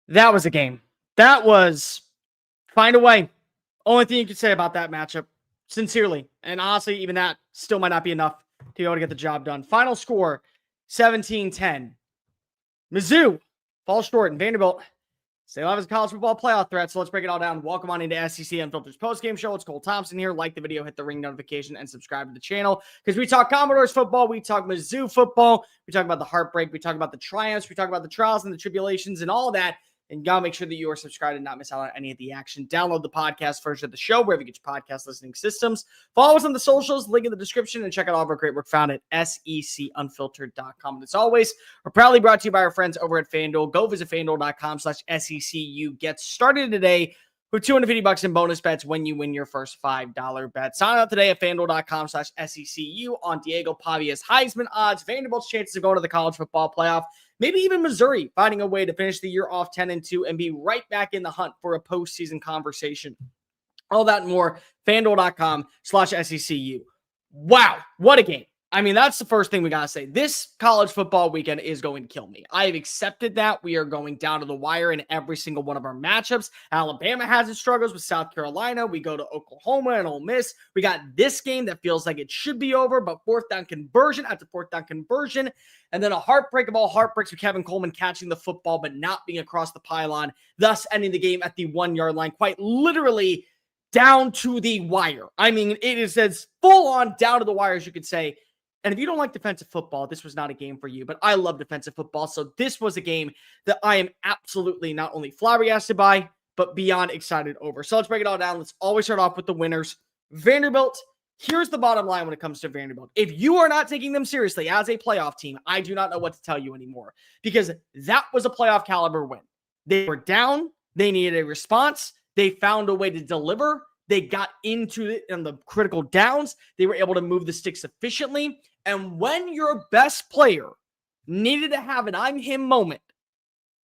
That was a game. That was find a way. Only thing you could say about that matchup, sincerely. And honestly, even that still might not be enough to be able to get the job done. Final score 17-10. Mizzou falls short, and Vanderbilt still have a college football playoff threat. So let's break it all down. Welcome on into SEC Unfiltered's postgame show. It's Cole Thompson here. Like the video, hit the ring notification, and subscribe to the channel because we talk Commodores football, we talk Mizzou football, we talk about the heartbreak, we talk about the triumphs, we talk about the trials and the tribulations and all that. And you gotta make sure that you are subscribed and not miss out on any of the action. Download the podcast version of the show wherever you get your podcast listening systems. Follow us on the socials, link in the description, and check out all of our great work found at secunfiltered.com. And as always, we're proudly brought to you by our friends over at FanDuel. Go visit FanDuel.com/SECU. Get started today with $250 in bonus bets when you win your first $5 bet. Sign up today at FanDuel.com/SECU on Diego Pavia's Heisman odds, Vanderbilt's chances of going to the college football playoff, maybe even Missouri finding a way to finish the year off 10-2 and be right back in the hunt for a postseason conversation. All that and more, FanDuel.com/SECU. Wow, what a game. I mean, that's the first thing we got to say. This college football weekend is going to kill me. I have accepted that. We are going down to the wire in every single one of our matchups. Alabama has its struggles with South Carolina. We go to Oklahoma and Ole Miss. We got this game that feels like it should be over, but fourth down conversion after fourth down conversion. And then a heartbreak of all heartbreaks with Kevin Coleman catching the football but not being across the pylon, thus ending the game at the 1-yard line, quite literally down to the wire. I mean, it is as full on down to the wire as you could say. And if you don't like defensive football, this was not a game for you. But I love defensive football. So this was a game that I am absolutely not only flabbergasted by, but beyond excited over. So let's break it all down. Let's always start off with the winners. Vanderbilt, here's the bottom line when it comes to Vanderbilt. If you are not taking them seriously as a playoff team, I do not know what to tell you anymore. Because that was a playoff caliber win. They were down. They needed a response. They found a way to deliver. They got into it in the critical downs. They were able to move the sticks efficiently. And when your best player needed to have an I'm him moment,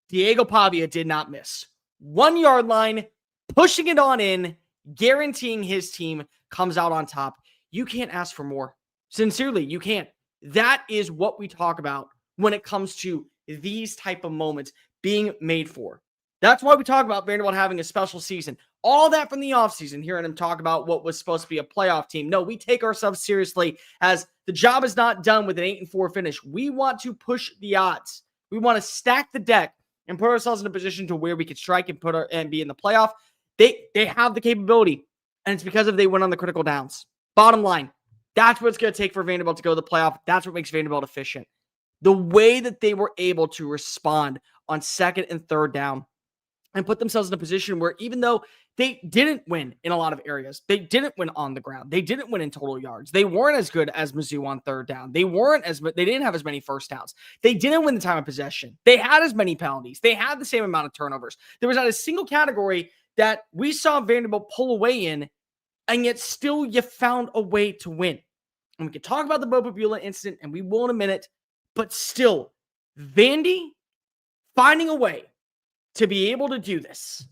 Diego Pavia did not miss. 1-yard line, pushing it on in, guaranteeing his team comes out on top. You can't ask for more. Sincerely, you can't. That is what we talk about when it comes to these type of moments being made for. That's why we talk about Vanderbilt having a special season. All that from the offseason, hearing him talk about what was supposed to be a playoff team. No, we take ourselves seriously as the job is not done with an 8-4 finish. We want to push the odds. We want to stack the deck and put ourselves in a position to where we can strike and be in the playoff. They have the capability, and it's because they went on the critical downs. Bottom line, that's what it's going to take for Vanderbilt to go to the playoff. That's what makes Vanderbilt efficient. The way that they were able to respond on second and third down and put themselves in a position where even though they didn't win in a lot of areas, they didn't win on the ground, they didn't win in total yards, they weren't as good as Mizzou on third down, they didn't have as many first downs, they didn't win the time of possession, they had as many penalties, they had the same amount of turnovers. There was not a single category that we saw Vanderbilt pull away in, and yet still you found a way to win. And we can talk about the Beau Pribula incident, and we will in a minute, but still, Vandy finding a way to be able to do this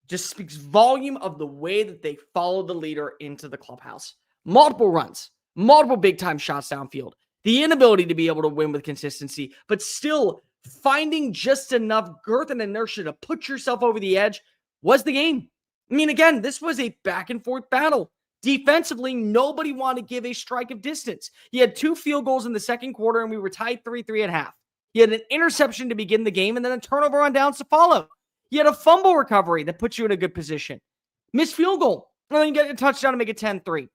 just speaks volume of the way that they followed the leader into the clubhouse. Multiple runs, multiple big-time shots downfield, the inability to be able to win with consistency, but still finding just enough girth and inertia to put yourself over the edge was the game. I mean, again, this was a back-and-forth battle. Defensively, nobody wanted to give a strike of distance. He had 2 field goals in the second quarter, and we were tied 3-3 at half. He had an interception to begin the game and then a turnover on downs to follow. He had a fumble recovery that puts you in a good position. Missed field goal. And then you get a touchdown to make it 10-3.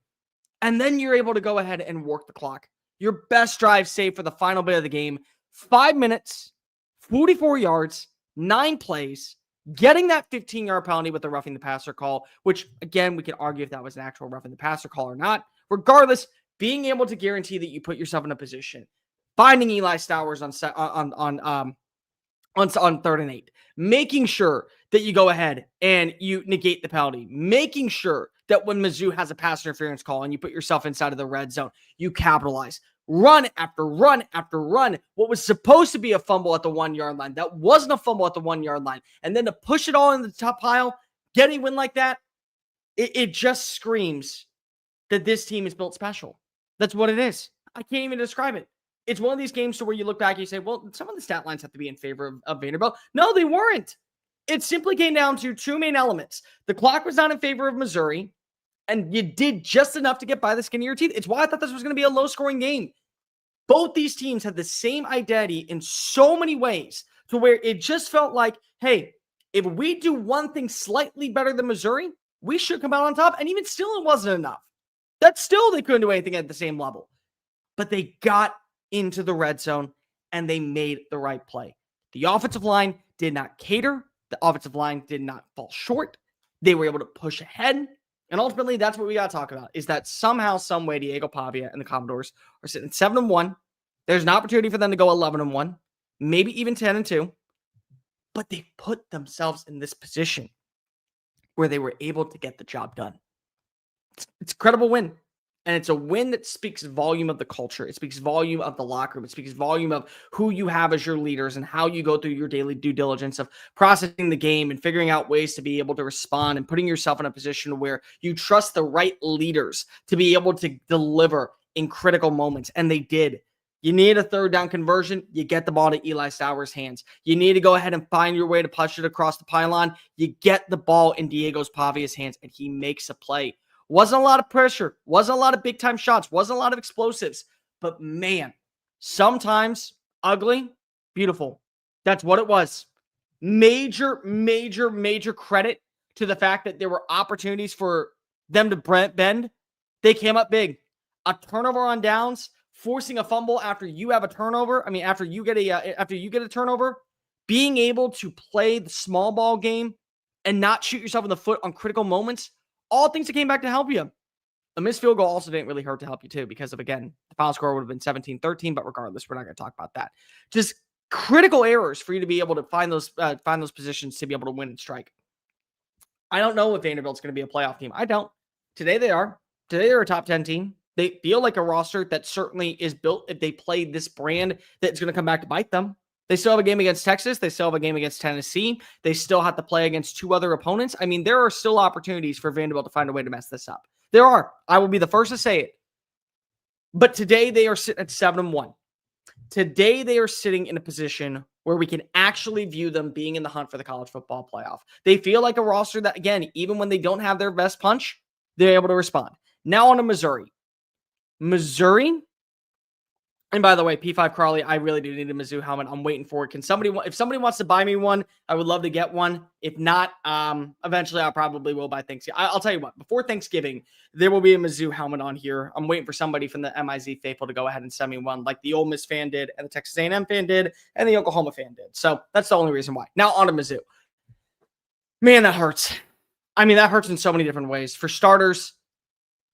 And then you're able to go ahead and work the clock. Your best drive saved for the final bit of the game. 5 minutes, 44 yards, 9 plays, getting that 15-yard penalty with the roughing the passer call, which, again, we can argue if that was an actual roughing the passer call or not. Regardless, being able to guarantee that you put yourself in a position. Finding Eli Stowers on 3rd and 8, making sure that you go ahead and you negate the penalty, making sure that when Mizzou has a pass interference call and you put yourself inside of the red zone, you capitalize. Run after run after run. What was supposed to be a fumble at the 1-yard line, that wasn't a fumble at the 1-yard line. And then to push it all in the top pile, get a win like that, it just screams that this team is built special. That's what it is. I can't even describe it. It's one of these games to where you look back and you say, well, some of the stat lines have to be in favor of Vanderbilt. No, they weren't. It simply came down to two main elements. The clock was not in favor of Missouri, and you did just enough to get by the skin of your teeth. It's why I thought this was going to be a low-scoring game. Both these teams had the same identity in so many ways to where it just felt like, hey, if we do one thing slightly better than Missouri, we should come out on top. And even still, it wasn't enough. That still, they couldn't do anything at the same level. But they got into the red zone and they made the right play. The offensive line did not cater. The offensive line did not fall short. They were able to push ahead. And ultimately, that's what we got to talk about, is that somehow, some way, Diego Pavia and the Commodores are sitting 7-1. There's an opportunity for them to go 11-1, maybe even 10-2. But they put themselves in this position where they were able to get the job done. It's a credible win. And it's a win that speaks volume of the culture. It speaks volume of the locker room. It speaks volume of who you have as your leaders and how you go through your daily due diligence of processing the game and figuring out ways to be able to respond and putting yourself in a position where you trust the right leaders to be able to deliver in critical moments. And they did. You need a third down conversion, you get the ball to Eli Sauer's hands. You need to go ahead and find your way to push it across the pylon. You get the ball in Diego Pavia's hands, and he makes a play. Wasn't a lot of pressure. Wasn't a lot of big-time shots. Wasn't a lot of explosives. But, man, sometimes ugly, beautiful. That's what it was. Major, major, major credit to the fact that there were opportunities for them to bend. They came up big. A turnover on downs, forcing a fumble after you have a turnover. I mean, after you get a turnover, being able to play the small ball game and not shoot yourself in the foot on critical moments. All things that came back to help you. A missed field goal also didn't really hurt to help you too, because of, again, the final score would have been 17-13, but regardless, we're not going to talk about that. Just critical errors for you to be able to find those positions to be able to win and strike. I don't know if Vanderbilt's going to be a playoff team. I don't. Today they are. Today they're a top 10 team. They feel like a roster that certainly is built if they play this brand that's going to come back to bite them. They still have a game against Texas. They still have a game against Tennessee. They still have to play against two other opponents. I mean, there are still opportunities for Vanderbilt to find a way to mess this up. There are. I will be the first to say it. But today they are sitting at 7-1. Today they are sitting in a position where we can actually view them being in the hunt for the college football playoff. They feel like a roster that, again, even when they don't have their best punch, they're able to respond. Now on to Missouri. Missouri. And by the way, P5 Crawley, I really do need a Mizzou helmet. I'm waiting for it. If somebody wants to buy me one, I would love to get one. If not, eventually I probably will by Thanksgiving. I'll tell you what, before Thanksgiving, there will be a Mizzou helmet on here. I'm waiting for somebody from the MIZ faithful to go ahead and send me one, like the Ole Miss fan did, and the Texas A&M fan did, and the Oklahoma fan did. So that's the only reason why. Now on to Mizzou. Man, that hurts. I mean, that hurts in so many different ways. For starters,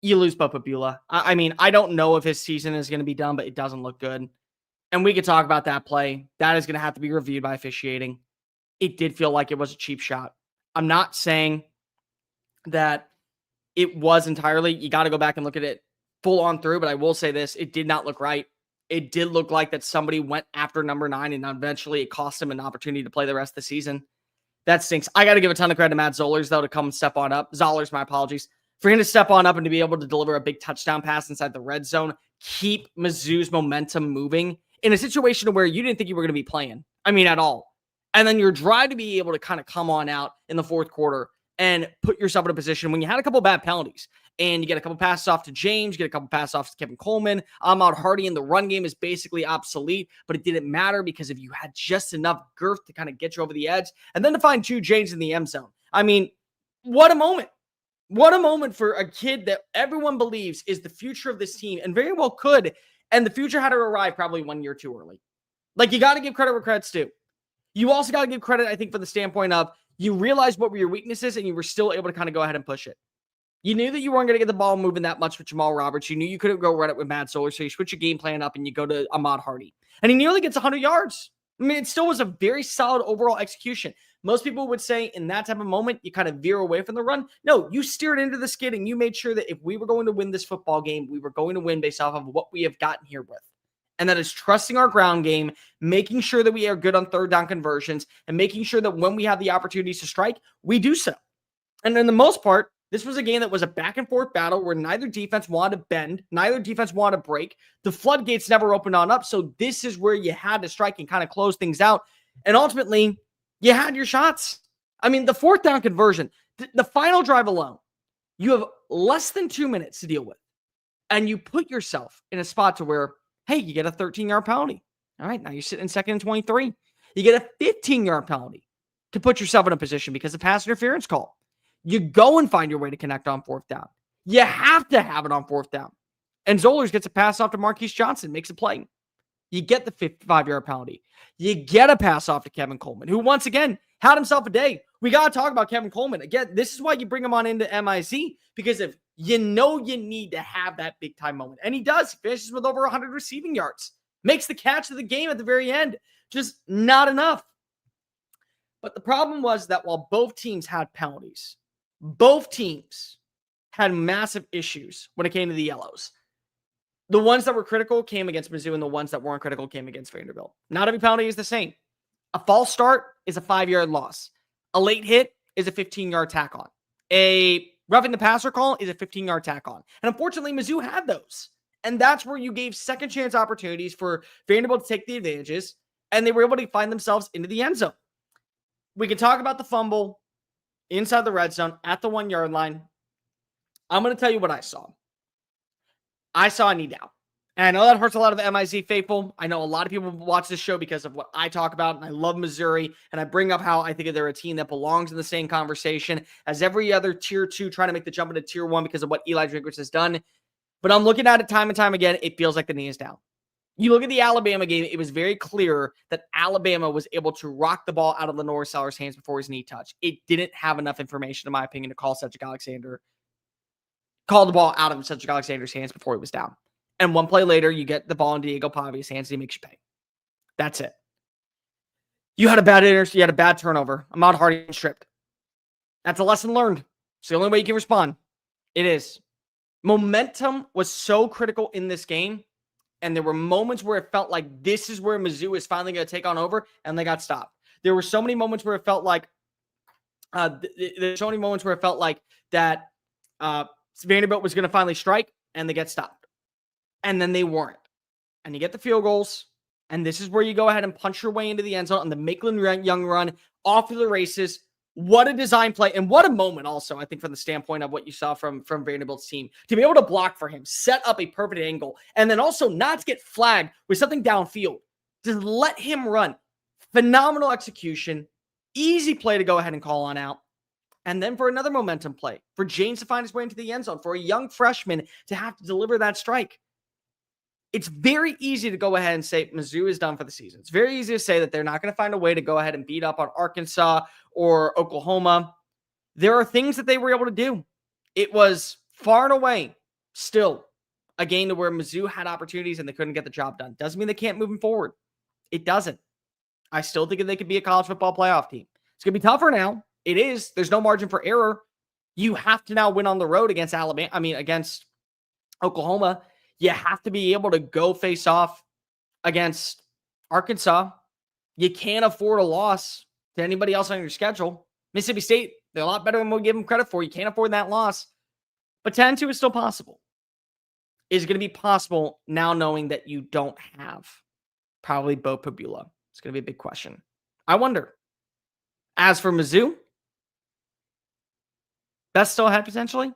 you lose Beau Pribula. I mean, I don't know if his season is going to be done, but it doesn't look good. And we could talk about that play. That is going to have to be reviewed by officiating. It did feel like it was a cheap shot. I'm not saying that it was entirely. You got to go back and look at it full on through, but I will say this. It did not look right. It did look like that somebody went after number 9, and eventually it cost him an opportunity to play the rest of the season. That stinks. I got to give a ton of credit to Matt Zollers, though, to come and step on up. Zollers, my apologies. For him to step on up and to be able to deliver a big touchdown pass inside the red zone, keep Mizzou's momentum moving in a situation where you didn't think you were going to be playing. I mean, at all. And then your drive to be able to kind of come on out in the fourth quarter and put yourself in a position when you had a couple of bad penalties and you get a couple passes off to James, you get a couple passes off to Kevin Coleman. Ahmad Hardy in the run game is basically obsolete, but it didn't matter because if you had just enough girth to kind of get you over the edge and then to find Jude James in the end zone. I mean, what a moment. What a moment for a kid that everyone believes is the future of this team and very well could. And the future had to arrive probably 1 year too early. Like, you got to give credit where credit's due. You also got to give credit, I think, for the standpoint of you realized what were your weaknesses and you were still able to kind of go ahead and push it. You knew that you weren't going to get the ball moving that much with Jamal Roberts. You knew you couldn't go run it with Matt Zoller. So you switch your game plan up and you go to Ahmad Hardy. And he nearly gets 100 yards. I mean, it still was a very solid overall execution. Most people would say in that type of moment, you kind of veer away from the run. No, you steered into the skid and you made sure that if we were going to win this football game, we were going to win based off of what we have gotten here with. And that is trusting our ground game, making sure that we are good on third down conversions, and making sure that when we have the opportunities to strike, we do so. And in the most part, this was a game that was a back and forth battle where neither defense wanted to bend, neither defense wanted to break. The floodgates never opened on up. So this is where you had to strike and kind of close things out. And ultimately, you had your shots. I mean, the fourth down conversion, the final drive alone, you have less than 2 minutes to deal with. And you put yourself in a spot to where, hey, you get a 13-yard penalty. All right, now you're sitting in 2nd and 23. You get a 15-yard penalty to put yourself in a position because of pass interference call. You go and find your way to connect on 4th down. You have to have it on 4th down. And Zollers gets a pass off to Marquise Johnson, makes a play. You get the 55-yard penalty. You get a pass off to Kevin Coleman, who once again had himself a day. We got to talk about Kevin Coleman. Again, this is why you bring him on into MIC, because if you know you need to have that big-time moment. And he does. He finishes with over 100 receiving yards. Makes the catch of the game at the very end. Just not enough. But the problem was that while both teams had penalties, both teams had massive issues when it came to the yellows. The ones that were critical came against Mizzou, and the ones that weren't critical came against Vanderbilt. Not every penalty is the same. A false start is a 5-yard loss. A late hit is a 15-yard tack on. A roughing the passer call is a 15-yard tack on. And unfortunately, Mizzou had those. And that's where you gave second chance opportunities for Vanderbilt to take the advantages, and they were able to find themselves into the end zone. We can talk about the fumble inside the red zone at the 1-yard line. I'm going to tell you what I saw. I saw a knee down. And I know that hurts a lot of the MIZ faithful. I know a lot of people watch this show because of what I talk about, and I love Missouri, and I bring up how I think they're a team that belongs in the same conversation as every other Tier 2 trying to make the jump into Tier 1 because of what Eli Drinkwitz has done. But I'm looking at it time and time again. It feels like the knee is down. You look at the Alabama game, it was very clear that Alabama was able to rock the ball out of Lenore Sellers' hands before his knee touched. It didn't have enough information, in my opinion, to call the ball out of Cedric Alexander's hands before he was down. And one play later, you get the ball in Diego Pavia's hands, and he makes you pay. That's it. You had a bad turnover. Ahmad Hardy stripped. That's a lesson learned. It's the only way you can respond. It is. Momentum was so critical in this game, and there were moments where it felt like this is where Mizzou is finally going to take on over, and they got stopped. There were so many moments where it felt like that Vanderbilt was going to finally strike, and they get stopped. And then they weren't. And you get the field goals, and this is where you go ahead and punch your way into the end zone on the Maitland Young run, off to the races. What a design play, and what a moment also, I think, from the standpoint of what you saw from Vanderbilt's team. To be able to block for him, set up a perfect angle, and then also not to get flagged with something downfield. Just let him run. Phenomenal execution. Easy play to go ahead and call on out. And then for another momentum play, for James to find his way into the end zone, for a young freshman to have to deliver that strike. It's very easy to go ahead and say Mizzou is done for the season. It's very easy to say that they're not going to find a way to go ahead and beat up on Arkansas or Oklahoma. There are things that they were able to do. It was far and away still a game to where Mizzou had opportunities and they couldn't get the job done. Doesn't mean they can't move forward. It doesn't. I still think they could be a college football playoff team. It's going to be tougher now. It is. There's no margin for error. You have to now win on the road against against Oklahoma. You have to be able to go face off against Arkansas. You can't afford a loss to anybody else on your schedule. Mississippi State, they're a lot better than we'll give them credit for. You can't afford that loss. But 10-2 is still possible. Is going to be possible now knowing that you don't have probably Beau Pribula. It's going to be a big question. I wonder. As for Mizzou, that's still ahead potentially.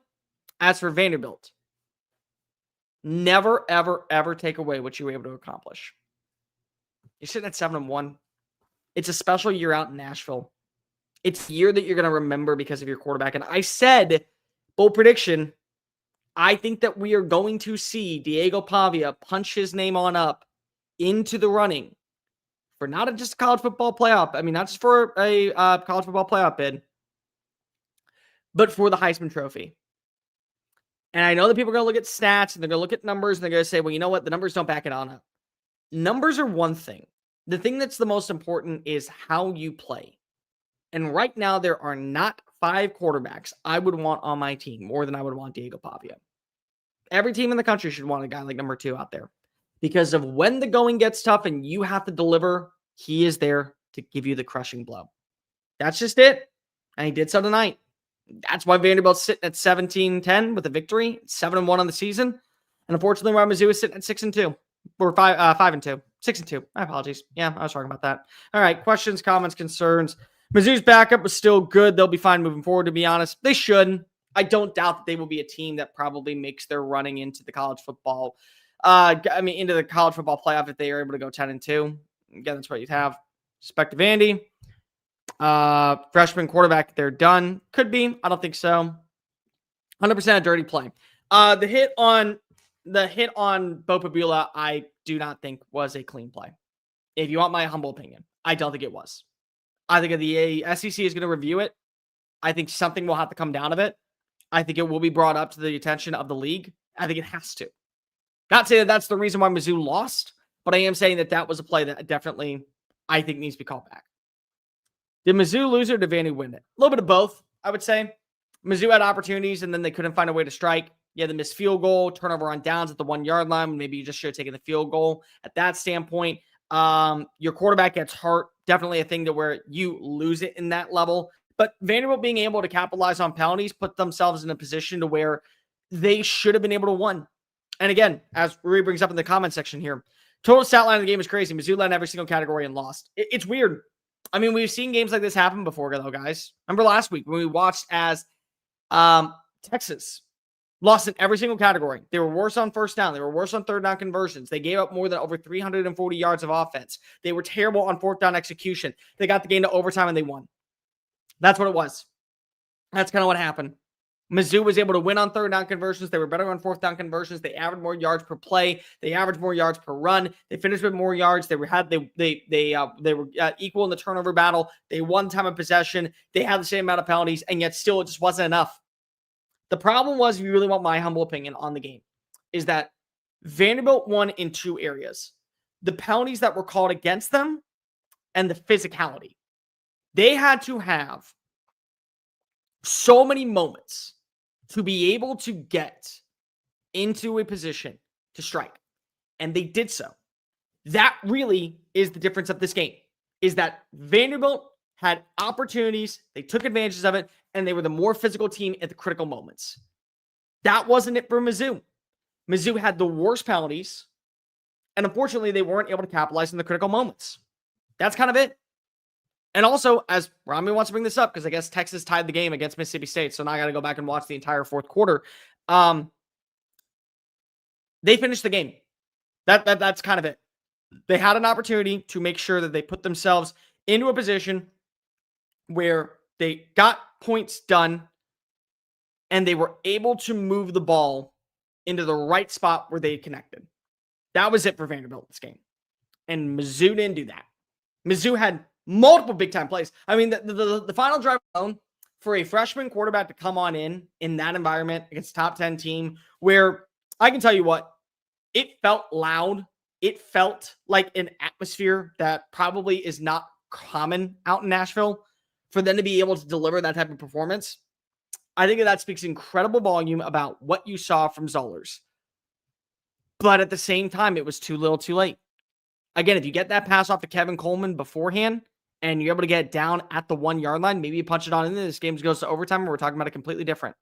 As for Vanderbilt, never, ever, ever take away what you were able to accomplish. You're sitting at 7-1. It's a special year out in Nashville. It's a year that you're going to remember because of your quarterback. And I said, bold prediction, I think that we are going to see Diego Pavia punch his name on up into the running for not just a college football playoff. I mean, not just for a college football playoff bid, but for the Heisman Trophy. And I know that people are going to look at stats and they're going to look at numbers and they're going to say, well, you know what? The numbers don't back it on up. Numbers are one thing. The thing that's the most important is how you play. And right now, there are not 5 quarterbacks I would want on my team more than I would want Diego Pavia. Every team in the country should want a guy like number 2 out there. Because of when the going gets tough and you have to deliver, he is there to give you the crushing blow. That's just it. And he did so tonight. That's why Vanderbilt's sitting at 17-10 with a victory, 7-1 on the season. And unfortunately, why Mizzou is sitting at 6-2 or 5-2, 6-2. My apologies. Yeah, I was talking about that. All right. Questions, comments, concerns. Mizzou's backup was still good. They'll be fine moving forward, to be honest. They should. I don't doubt that they will be a team that probably makes their running into the college football. Into the college football playoff if they are able to go 10-2. Again, that's what you'd have. Respect to Vandy. Freshman quarterback, they're done. Could be. I don't think so. 100% a dirty play. The hit on Beau Pribula, I do not think was a clean play. If you want my humble opinion, I don't think it was. I think the SEC is going to review it. I think something will have to come down of it. I think it will be brought up to the attention of the league. I think it has to. Not saying that that's the reason why Mizzou lost, but I am saying that that was a play that definitely I think needs to be called back. Did Mizzou lose or did Vandy win it? A little bit of both, I would say. Mizzou had opportunities and then they couldn't find a way to strike. Yeah, the missed field goal, turnover on downs at the 1 yard line. Maybe you just should have taken the field goal at that standpoint. Your quarterback gets hurt. Definitely a thing to where you lose it in that level. But Vanderbilt being able to capitalize on penalties put themselves in a position to where they should have been able to win. And again, as Rui brings up in the comment section here, total stat line of the game is crazy. Mizzou led in every single category and lost. It's weird. I mean, we've seen games like this happen before, though, guys. Remember last week when we watched as Texas lost in every single category. They were worse on first down. They were worse on third down conversions. They gave up more than over 340 yards of offense. They were terrible on fourth down execution. They got the game to overtime and they won. That's what it was. That's kind of what happened. Mizzou was able to win on third down conversions. They were better on fourth down conversions. They averaged more yards per play. They averaged more yards per run. They finished with more yards. They were equal in the turnover battle. They won time of possession. They had the same amount of penalties, and yet still it just wasn't enough. The problem was, if you really want my humble opinion on the game, is that Vanderbilt won in two areas: the penalties that were called against them and the physicality. They had to have so many moments to be able to get into a position to strike. And they did so. That really is the difference of this game, is that Vanderbilt had opportunities, they took advantages of it, and they were the more physical team at the critical moments. That wasn't it for Mizzou. Mizzou had the worst penalties, and unfortunately, they weren't able to capitalize in the critical moments. That's kind of it. And also, as Rami wants to bring this up, because I guess Texas tied the game against Mississippi State, so now I got to go back and watch the entire fourth quarter. They finished the game. That's kind of it. They had an opportunity to make sure that they put themselves into a position where they got points done and they were able to move the ball into the right spot where they connected. That was it for Vanderbilt this game. And Mizzou didn't do that. Mizzou had multiple big-time plays. I mean, the final drive alone, for a freshman quarterback to come on in that environment against a top 10 team, where I can tell you what, it felt loud. It felt like an atmosphere that probably is not common out in Nashville. For them to be able to deliver that type of performance, I think that speaks incredible volume about what you saw from Zollers. But at the same time, it was too little too late. Again, if you get that pass off to Kevin Coleman beforehand, and you're able to get it down at the 1 yard line, maybe you punch it on in there. This game goes to overtime, and we're talking about it completely different.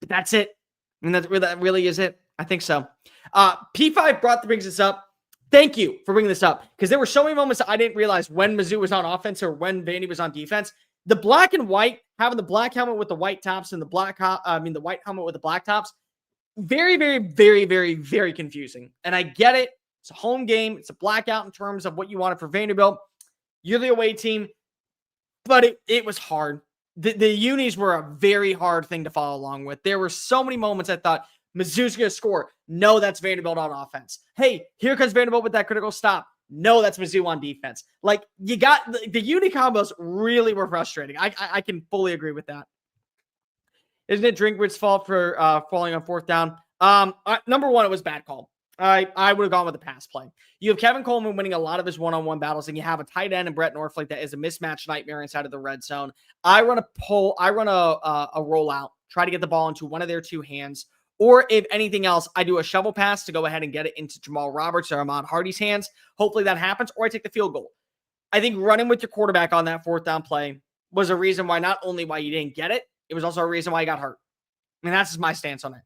But that's it. I mean, that really is it. I think so. P5 brings this up. Thank you for bringing this up, because there were so many moments that I didn't realize when Mizzou was on offense or when Vandy was on defense. The black and white, having the black helmet with the white tops and the the white helmet with the black tops, very, very, very, very, very confusing. And I get it. It's a home game. It's a blackout in terms of what you wanted for Vanderbilt. You're the away team, but it was hard. The unis were a very hard thing to follow along with. There were so many moments I thought, Mizzou's going to score. No, that's Vanderbilt on offense. Hey, here comes Vanderbilt with that critical stop. No, that's Mizzou on defense. Like, you got the uni combos really were frustrating. I can fully agree with that. Isn't it Drinkwitz's fault for falling on fourth down? Number one, it was bad call. I would have gone with the pass play. You have Kevin Coleman winning a lot of his one-on-one battles, and you have a tight end and Brett Norflake that is a mismatch nightmare inside of the red zone. I run a rollout, try to get the ball into one of their two hands, or if anything else, I do a shovel pass to go ahead and get it into Jamal Roberts or Ahmad Hardy's hands. Hopefully that happens, or I take the field goal. I think running with your quarterback on that fourth down play was a reason why, not only why you didn't get it, it was also a reason why you got hurt. I mean, that's just my stance on it.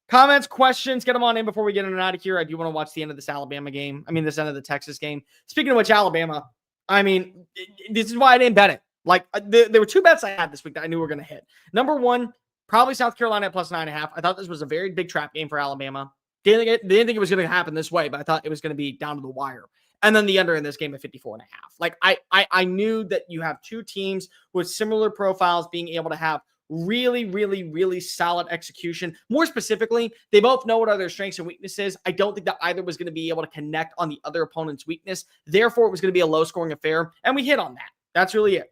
Comments, questions, get them on in before we get in and out of here. I do want to watch the end of this Alabama game. This end of the Texas game. Speaking of which, Alabama, this is why I didn't bet it. Like, there were two bets I had this week that I knew were going to hit. Number one, probably South Carolina at plus 9.5. I thought this was a very big trap game for Alabama. Didn't think it was going to happen this way, but I thought it was going to be down to the wire. And then the under in this game at 54.5. Like, I knew that you have two teams with similar profiles being able to have really, really, really solid execution. More specifically, they both know what are their strengths and weaknesses. I don't think that either was going to be able to connect on the other opponent's weakness. Therefore, it was going to be a low-scoring affair, and we hit on that. That's really it.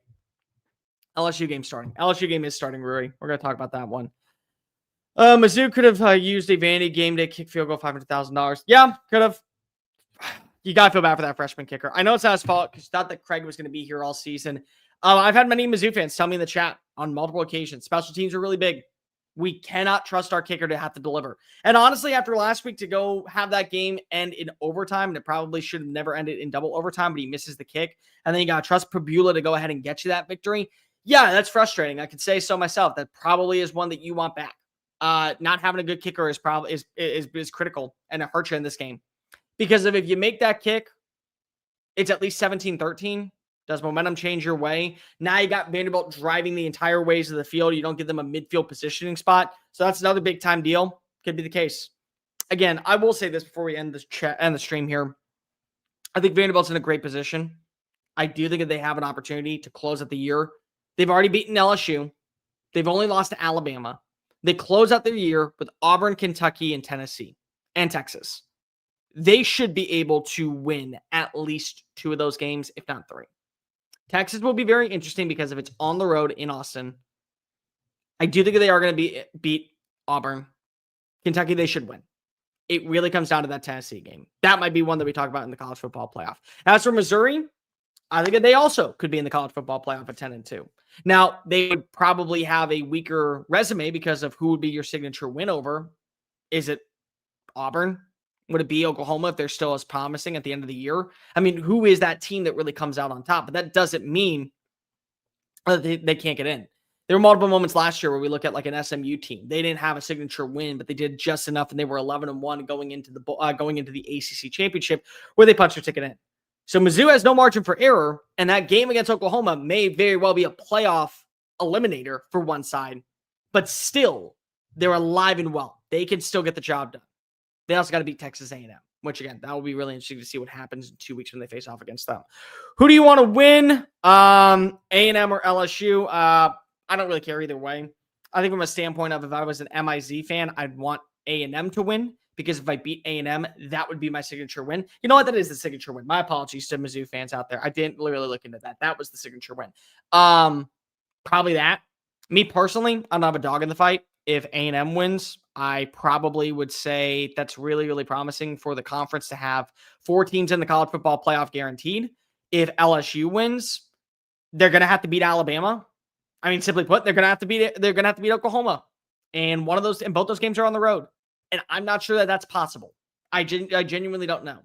LSU game starting. LSU game is starting, Rory. We're going to talk about that one. Mizzou could have used a Vandy game day kick field goal, $500,000. Yeah, could have. You got to feel bad for that freshman kicker. I know it's not his fault because thought that Craig was going to be here all season. I've had many Mizzou fans tell me in the chat on multiple occasions, special teams are really big. We cannot trust our kicker to have to deliver. And honestly, after last week to go have that game end in overtime, and it probably should have never ended in double overtime, but he misses the kick. And then you got to trust Pribula to go ahead and get you that victory. Yeah, that's frustrating. I could say so myself. That probably is one that you want back. Not having a good kicker is probably is critical, and it hurts you in this game. Because if you make that kick, it's at least 17-13. Does momentum change your way? Now you got Vanderbilt driving the entire ways of the field. You don't give them a midfield positioning spot. So that's another big time deal. Could be the case. Again, I will say this before we end the stream here. I think Vanderbilt's in a great position. I do think that they have an opportunity to close out the year. They've already beaten LSU. They've only lost to Alabama. They close out their year with Auburn, Kentucky, and Tennessee, and Texas. They should be able to win at least two of those games, if not three. Texas will be very interesting because if it's on the road in Austin, I do think they are going to beat Auburn. Kentucky, they should win. It really comes down to that Tennessee game. That might be one that we talk about in the college football playoff. As for Missouri, I think that they also could be in the college football playoff at 10-2. Now, they would probably have a weaker resume because of who would be your signature win over. Is it Auburn? Would it be Oklahoma if they're still as promising at the end of the year? I mean, who is that team that really comes out on top? But that doesn't mean that they can't get in. There were multiple moments last year where we look at like an SMU team. They didn't have a signature win, but they did just enough, and they were 11-1 going into the ACC championship where they punched their ticket in. So Mizzou has no margin for error, and that game against Oklahoma may very well be a playoff eliminator for one side, but still, they're alive and well. They can still get the job done. They also got to beat Texas A&M, which, again, that will be really interesting to see what happens in 2 weeks when they face off against them. Who do you want to win, A&M or LSU? I don't really care either way. I think from a standpoint of if I was an MIZ fan, I'd want A&M to win because if I beat A&M, that would be my signature win. You know what? That is the signature win. My apologies to Mizzou fans out there. I didn't really look into that. That was the signature win. Probably that. Me personally, I'm not a dog in the fight. If A&M wins, I probably would say that's really, really promising for the conference to have 4 teams in the college football playoff guaranteed. If LSU wins, they're going to have to beat Alabama. I mean, simply put, they're going to have to beat Oklahoma. And both those games are on the road. And I'm not sure that that's possible. I genuinely don't know.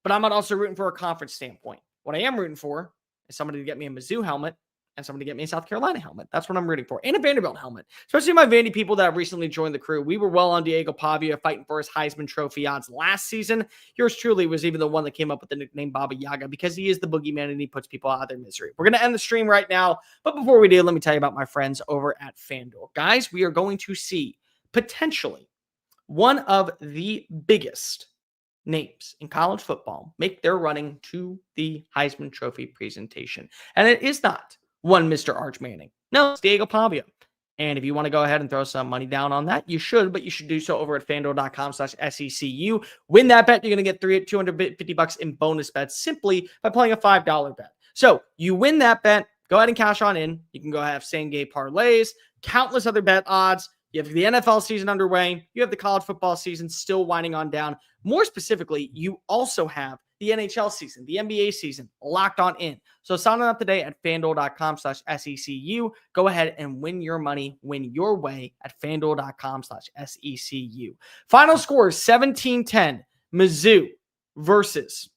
But I'm not also rooting for a conference standpoint. What I am rooting for is somebody to get me a Mizzou helmet and somebody to get me a South Carolina helmet. That's what I'm rooting for. And a Vanderbilt helmet. Especially my Vandy people that have recently joined the crew. We were well on Diego Pavia fighting for his Heisman Trophy odds last season. Yours truly was even the one that came up with the nickname Baba Yaga because he is the boogeyman and he puts people out of their misery. We're going to end the stream right now. But before we do, let me tell you about my friends over at FanDuel. Guys, we are going to see potentially one of the biggest names in college football make their running to the Heisman Trophy presentation. And it is not one Mr. Arch Manning. No, it's Diego Pavia. And if you want to go ahead and throw some money down on that, you should, but you should do so over at FanDuel.com/SECU. Win that bet, you're going to get $250 in bonus bets simply by playing a $5 bet. So you win that bet, go ahead and cash on in. You can go have same-game parlays, countless other bet odds. You have the NFL season underway. You have the college football season still winding on down. More specifically, you also have the NHL season, the NBA season locked on in. So sign up today at FanDuel.com/SECU. Go ahead and win your money, win your way at FanDuel.com/SECU. Final score 17-10. Mizzou versus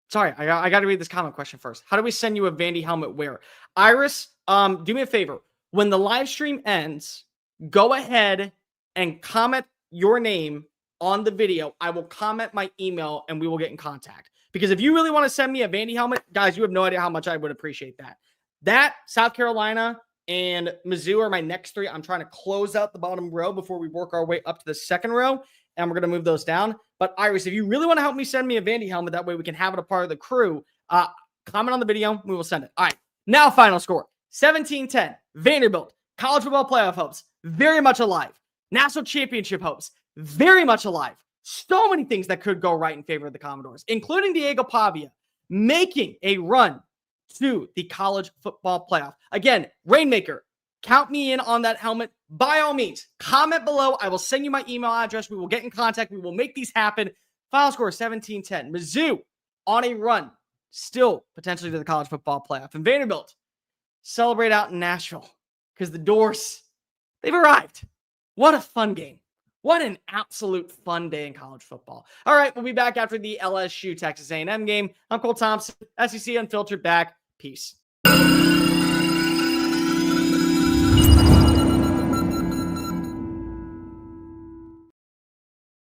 sorry, I got to read this comment question first. How do we send you a Vandy helmet wear? Iris, do me a favor. When the live stream ends, go ahead and comment your name on the video. I will comment my email and we will get in contact. Because if you really want to send me a Vandy helmet, guys, you have no idea how much I would appreciate that. That, South Carolina, and Mizzou are my next 3. I'm trying to close out the bottom row before we work our way up to the second row, and we're going to move those down. But Iris, if you really want to help me send me a Vandy helmet, that way we can have it a part of the crew, comment on the video. We will send it. All right. Now, final score. 17-10. Vanderbilt. College football playoff hopes. Very much alive. National championship hopes. Very much alive. So many things that could go right in favor of the Commodores, including Diego Pavia making a run to the college football playoff. Again, Rainmaker, count me in on that helmet. By all means, comment below. I will send you my email address. We will get in contact. We will make these happen. Final score 17-10. Mizzou on a run, still potentially to the college football playoff. And Vanderbilt celebrate out in Nashville because the Dores, they've arrived. What a fun game. What an absolute fun day in college football. All right, we'll be back after the LSU Texas A&M game. I'm Cole Thompson, SEC Unfiltered back. Peace.